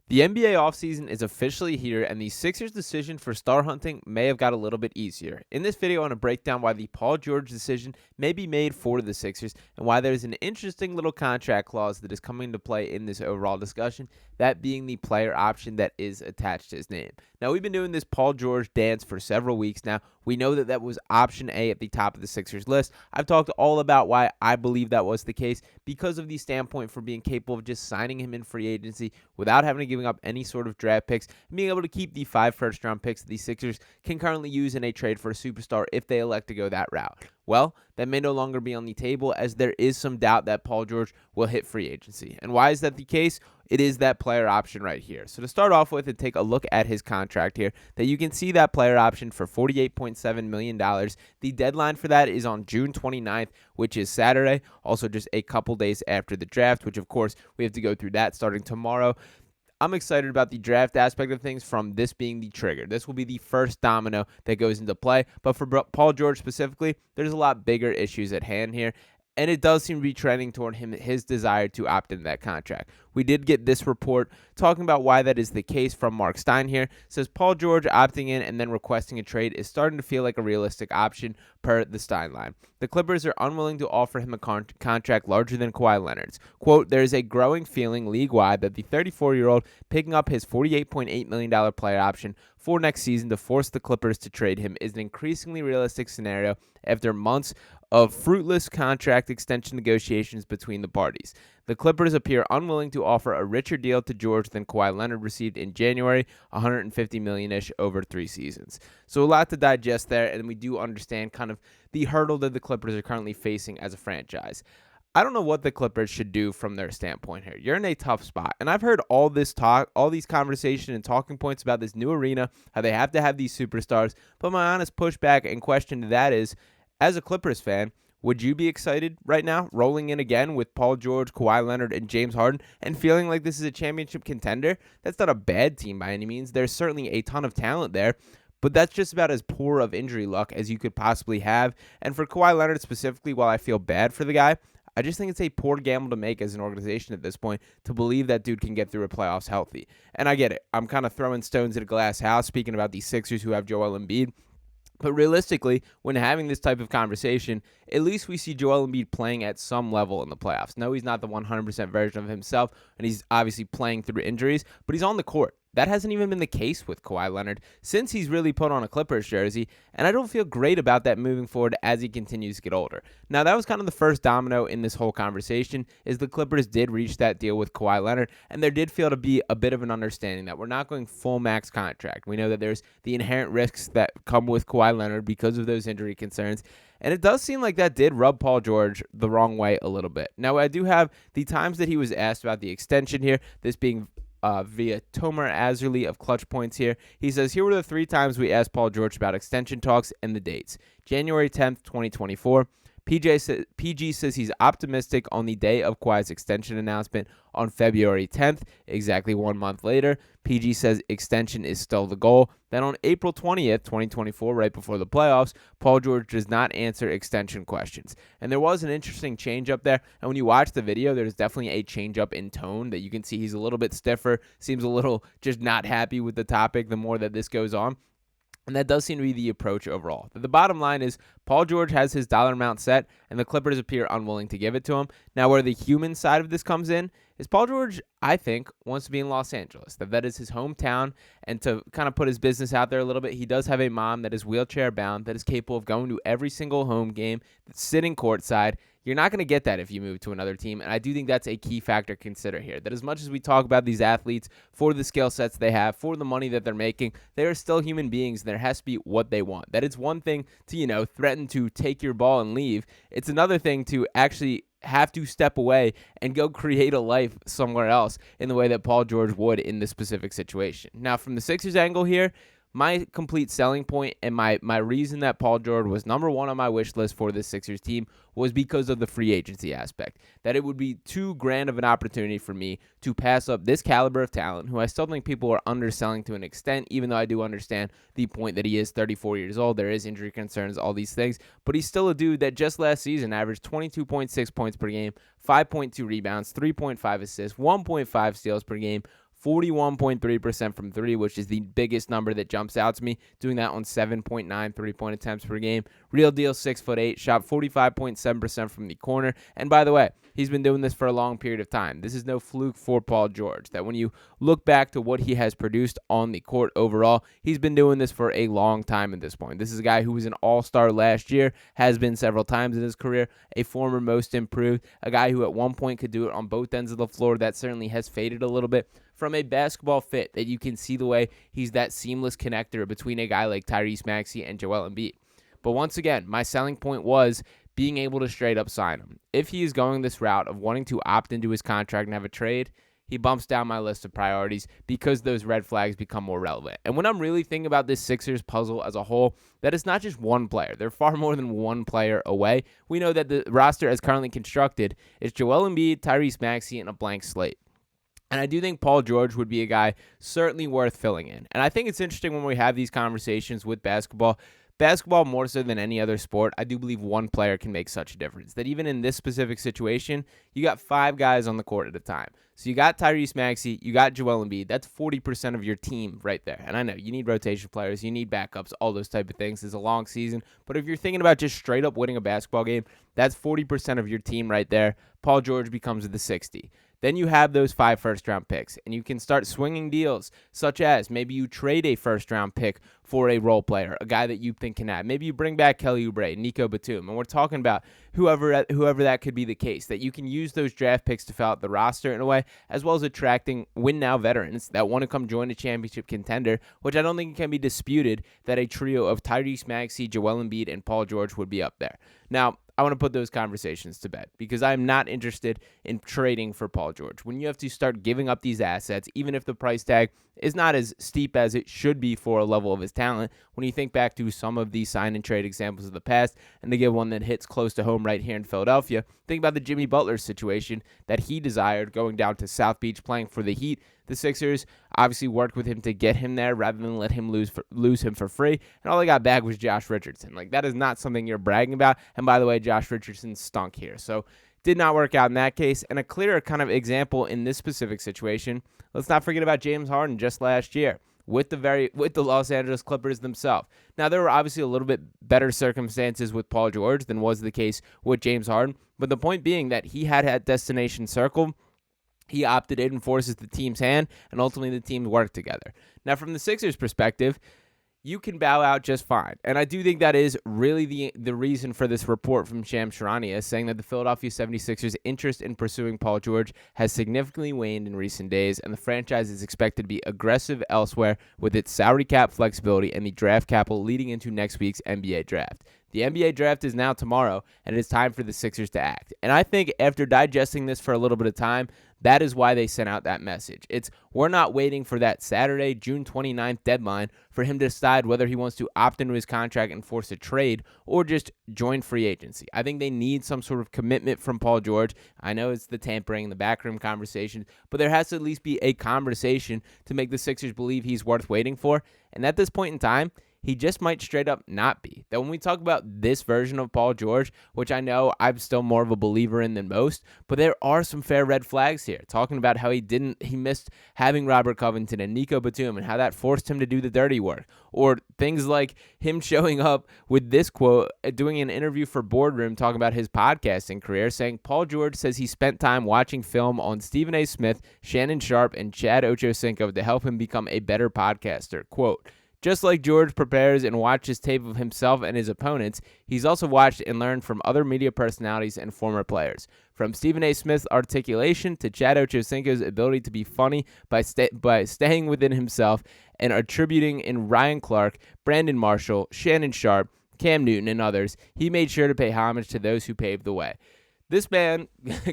The NBA offseason is officially here, and the Sixers' decision for star hunting may have got a little bit easier. In this video, I want to break down why the Paul George decision may be made for the Sixers and why there's an interesting little contract clause that is coming into play in this overall discussion, that being the player option that is attached to his name. Now, we've been doing this Paul George dance for several weeks now. We know that that was option A at the top of the Sixers list. I've talked all about why I believe that was the case because of the standpoint for being capable of just signing him in free agency without having to giving up any sort of draft picks and being able to keep the 5 first-round picks that the Sixers can currently use in a trade for a superstar if they elect to go that route. Well, that may no longer be on the table as there is some doubt that Paul George will hit free agency. And why is that the case? It is that player option right here. So to start off with and take a look at his contract here, that you can see that player option for $48.7 million. The deadline for that is on June 29th, which is Saturday, also just a couple days after the draft, which of course we have to go through that starting tomorrow. I'm excited about the draft aspect of things from this being the trigger. This will be the first domino that goes into play. But for Paul George specifically, there's a lot bigger issues at hand here. And it does seem to be trending toward his desire to opt into that contract. We did get this report talking about why that is the case from Mark Stein here. It says Paul George opting in and then requesting a trade is starting to feel like a realistic option per the Stein line. The Clippers are unwilling to offer him a contract larger than Kawhi Leonard's. Quote, there is a growing feeling league-wide that the 34-year-old picking up his $48.8 million player option for next season to force the Clippers to trade him is an increasingly realistic scenario after months of fruitless contract extension negotiations between the parties. The Clippers appear unwilling to offer a richer deal to George than Kawhi Leonard received in January, $150 million-ish over 3 seasons. So a lot to digest there, and we do understand kind of the hurdle that the Clippers are currently facing as a franchise. I don't know what the Clippers should do from their standpoint here. You're in a tough spot. And I've heard all this talk, all these conversations and talking points about this new arena, how they have to have these superstars. But my honest pushback and question to that is, as a Clippers fan, would you be excited right now, rolling in again with Paul George, Kawhi Leonard, and James Harden, and feeling like this is a championship contender? That's not a bad team by any means. There's certainly a ton of talent there, but that's just about as poor of injury luck as you could possibly have. And for Kawhi Leonard specifically, while I feel bad for the guy, I just think it's a poor gamble to make as an organization at this point to believe that dude can get through a playoffs healthy. And I get it. I'm kind of throwing stones at a glass house speaking about these Sixers who have Joel Embiid. But realistically, when having this type of conversation, at least we see Joel Embiid playing at some level in the playoffs. No, he's not the 100% version of himself, and he's obviously playing through injuries, but he's on the court. That hasn't even been the case with Kawhi Leonard since he's really put on a Clippers jersey, and I don't feel great about that moving forward as he continues to get older. Now, that was kind of the first domino in this whole conversation, is the Clippers did reach that deal with Kawhi Leonard, and there did feel to be a bit of an understanding that we're not going full max contract. We know that there's the inherent risks that come with Kawhi Leonard because of those injury concerns, and it does seem like that did rub Paul George the wrong way a little bit. Now, I do have the times that he was asked about the extension here, this being via Tomer Azerly of Clutch Points here. He says, here were the 3 times we asked Paul George about extension talks and the dates. January 10th, 2024. PG says he's optimistic on the day of Kawhi's extension announcement on February 10th, exactly 1 month later. PG says extension is still the goal. Then on April 20th, 2024, right before the playoffs, Paul George does not answer extension questions. And there was an interesting change up there. And when you watch the video, there's definitely a change up in tone that you can see he's a little bit stiffer, seems a little just not happy with the topic the more that this goes on. And that does seem to be the approach overall. But the bottom line is Paul George has his dollar amount set, and the Clippers appear unwilling to give it to him. Now, where the human side of this comes in is Paul George, I think, wants to be in Los Angeles. That is his hometown, and to kind of put his business out there a little bit, he does have a mom that is wheelchair-bound, that is capable of going to every single home game, that's sitting courtside. You're not going to get that if you move to another team, and I do think that's a key factor to consider here. That as much as we talk about these athletes for the skill sets they have, for the money that they're making, they are still human beings, and there has to be what they want. That it's one thing to, threaten to take your ball and leave. It's another thing to actually have to step away and go create a life somewhere else in the way that Paul George would in this specific situation. Now, from the Sixers angle here, my complete selling point and my reason that Paul George was number 1 on my wish list for this Sixers team was because of the free agency aspect. That it would be too grand of an opportunity for me to pass up this caliber of talent, who I still think people are underselling to an extent, even though I do understand the point that he is 34 years old. There is injury concerns, all these things, but he's still a dude that just last season averaged 22.6 points per game, 5.2 rebounds, 3.5 assists, 1.5 steals per game, 41.3% from three, which is the biggest number that jumps out to me, doing that on 7.9 3-point attempts per game. Real deal, 6'8", shot 45.7% from the corner. And by the way, he's been doing this for a long period of time. This is no fluke for Paul George, that when you look back to what he has produced on the court overall, he's been doing this for a long time at this point. This is a guy who was an all-star last year, has been several times in his career, a former most improved, a guy who at one point could do it on both ends of the floor. That certainly has faded a little bit from a basketball fit, that you can see the way he's that seamless connector between a guy like Tyrese Maxey and Joel Embiid. But once again, my selling point was being able to straight up sign him. If he is going this route of wanting to opt into his contract and have a trade, he bumps down my list of priorities because those red flags become more relevant. And when I'm really thinking about this Sixers puzzle as a whole, that is not just one player. They're far more than one player away. We know that the roster as currently constructed is Joel Embiid, Tyrese Maxey, and a blank slate. And I do think Paul George would be a guy certainly worth filling in. And I think it's interesting when we have these conversations with basketball. Basketball, more so than any other sport, I do believe one player can make such a difference. That even in this specific situation, you got 5 guys on the court at a time. So you got Tyrese Maxey, you got Joel Embiid. That's 40% of your team right there. And I know you need rotation players, you need backups, all those type of things. It's a long season. But if you're thinking about just straight up winning a basketball game, that's 40% of your team right there. Paul George becomes the 60. Then you have those 5 first-round picks, and you can start swinging deals, such as maybe you trade a first-round pick for a role player, a guy that you think can add. Maybe you bring back Kelly Oubre, Nico Batum, and we're talking about whoever that could be the case, that you can use those draft picks to fill out the roster in a way, as well as attracting win-now veterans that want to come join a championship contender, which I don't think can be disputed that a trio of Tyrese Maxey, Joel Embiid, and Paul George would be up there. Now, I want to put those conversations to bed because I'm not interested in trading for Paul George. When you have to start giving up these assets, even if the price tag is not as steep as it should be for a level of his talent, when you think back to some of these sign and trade examples of the past, and to give one that hits close to home right here in Philadelphia, think about the Jimmy Butler situation that he desired going down to South Beach playing for the Heat. The Sixers obviously worked with him to get him there rather than let him lose him for free. And all they got back was Josh Richardson. Like, that is not something you're bragging about. And by the way, Josh Richardson stunk here. So did not work out in that case. And a clearer kind of example in this specific situation, let's not forget about James Harden just last year with the Los Angeles Clippers themselves. Now, there were obviously a little bit better circumstances with Paul George than was the case with James Harden. But the point being that he had that destination circle. He opted in and forces the team's hand, and ultimately the team worked together. Now, from the Sixers' perspective, you can bow out just fine. And I do think that is really the reason for this report from Shams Charania saying that the Philadelphia 76ers' interest in pursuing Paul George has significantly waned in recent days, and the franchise is expected to be aggressive elsewhere with its salary cap flexibility and the draft capital leading into next week's NBA draft. The NBA draft is now tomorrow, and it is time for the Sixers to act. And I think after digesting this for a little bit of time, that is why they sent out that message. We're not waiting for that Saturday, June 29th deadline for him to decide whether he wants to opt into his contract and force a trade or just join free agency. I think they need some sort of commitment from Paul George. I know it's the tampering, the backroom conversation, but there has to at least be a conversation to make the Sixers believe he's worth waiting for. And at this point in time, he just might straight up not be. That when we talk about this version of Paul George, which I know I'm still more of a believer in than most, but there are some fair red flags here. Talking about how he missed having Robert Covington and Nico Batum and how that forced him to do the dirty work. Or things like him showing up with this quote, doing an interview for Boardroom talking about his podcasting career, saying Paul George says he spent time watching film on Stephen A. Smith, Shannon Sharp, and Chad Ochocinco to help him become a better podcaster. Quote, just like George prepares and watches tape of himself and his opponents, he's also watched and learned from other media personalities and former players. From Stephen A. Smith's articulation to Chad Ochocinco's ability to be funny by staying within himself and attributing in Ryan Clark, Brandon Marshall, Shannon Sharp, Cam Newton, and others, he made sure to pay homage to those who paved the way. This man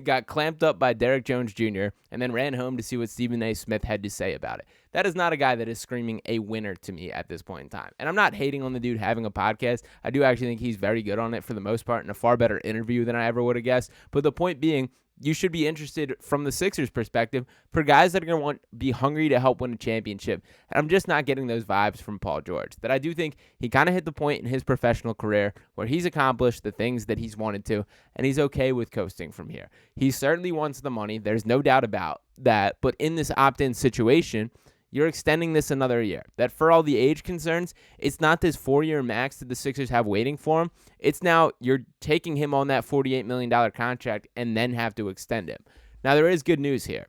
got clamped up by Derek Jones Jr. and then ran home to see what Stephen A. Smith had to say about it. That is not a guy that is screaming a winner to me at this point in time. And I'm not hating on the dude having a podcast. I do actually think he's very good on it for the most part and a far better interview than I ever would have guessed. But the point being, you should be interested from the Sixers perspective for guys that are going to be hungry to help win a championship. And I'm just not getting those vibes from Paul George. That I do think he kind of hit the point in his professional career where he's accomplished the things that he's wanted to, and he's okay with coasting from here. He certainly wants the money. There's no doubt about that. But in this opt-in situation, you're extending this another year. That for all the age concerns, it's not this 4-year max that the Sixers have waiting for him. It's now you're taking him on that $48 million contract and then have to extend him. Now, there is good news here.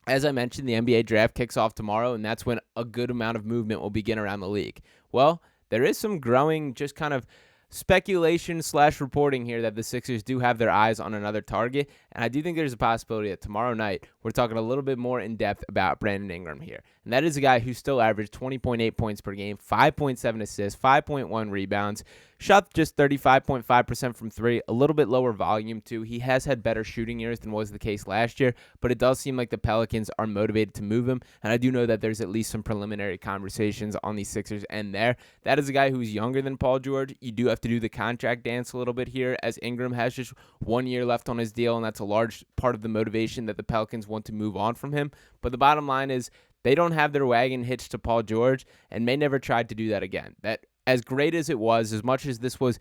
As I mentioned, the NBA draft kicks off tomorrow, and that's when a good amount of movement will begin around the league. Well, there is some growing just kind of speculation/reporting here that the Sixers do have their eyes on another target, and I do think there's a possibility that tomorrow night we're talking a little bit more in depth about Brandon Ingram here. And that is a guy who still averaged 20.8 points per game, 5.7 assists, 5.1 rebounds, shot just 35.5% from three, a little bit lower volume too. He has had better shooting years than was the case last year, but it does seem like the Pelicans are motivated to move him, and I do know that there's at least some preliminary conversations on the Sixers end there. That is a guy who's younger than Paul George. You do have to do the contract dance a little bit here, as Ingram has just 1 year left on his deal, and that's a large part of the motivation that the Pelicans want to move on from him. But the bottom line is they don't have their wagon hitched to Paul George and may never try to do that again. That as great as it was, as much as this was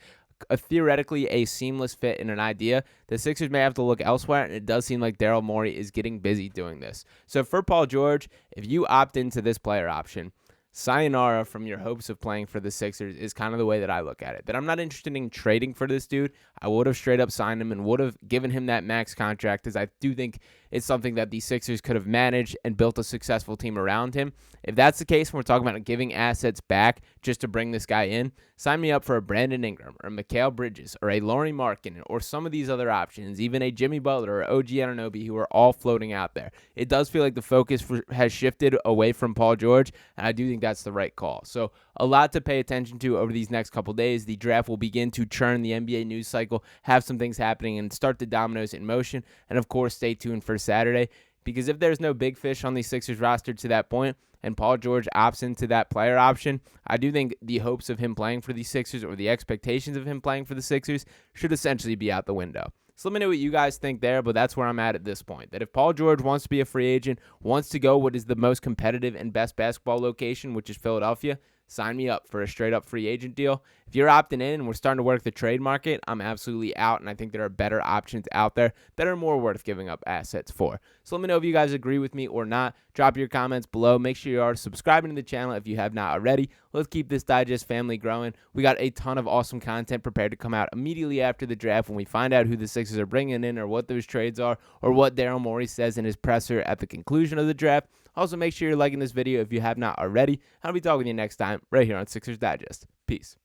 theoretically a seamless fit in an idea, the Sixers may have to look elsewhere, and it does seem like Daryl Morey is getting busy doing this. So for Paul George, if you opt into this player option, sayonara from your hopes of playing for the Sixers is kind of the way that I look at it. That I'm not interested in trading for this dude. I would have straight up signed him and would have given him that max contract, as I do think it's something that the Sixers could have managed and built a successful team around him. If that's the case, when we're talking about giving assets back just to bring this guy in, sign me up for a Brandon Ingram or a Mikal Bridges or a Lauri Markkanen or some of these other options, even a Jimmy Butler or OG Anunoby, who are all floating out there. It does feel like the focus has shifted away from Paul George, and I do think that's the right call. So a lot to pay attention to over these next couple days. The draft will begin to churn the NBA news cycle, have some things happening, and start the dominoes in motion. And of course, stay tuned for Saturday, because if there's no big fish on the Sixers roster to that point and Paul George opts into that player option, I do think the hopes of him playing for the Sixers or the expectations of him playing for the Sixers should essentially be out the window. So let me know what you guys think there, but that's where I'm at this point. That if Paul George wants to be a free agent, wants to go what is the most competitive and best basketball location, which is Philadelphia, sign me up for a straight-up free agent deal. If you're opting in and we're starting to work the trade market, I'm absolutely out, and I think there are better options out there that are more worth giving up assets for. So let me know if you guys agree with me or not. Drop your comments below. Make sure you are subscribing to the channel if you have not already. Let's keep this Digest family growing. We got a ton of awesome content prepared to come out immediately after the draft when we find out who the Sixers are bringing in or what those trades are or what Daryl Morey says in his presser at the conclusion of the draft. Also, make sure you're liking this video if you have not already. I'll be talking to you next time right here on Sixers Digest. Peace.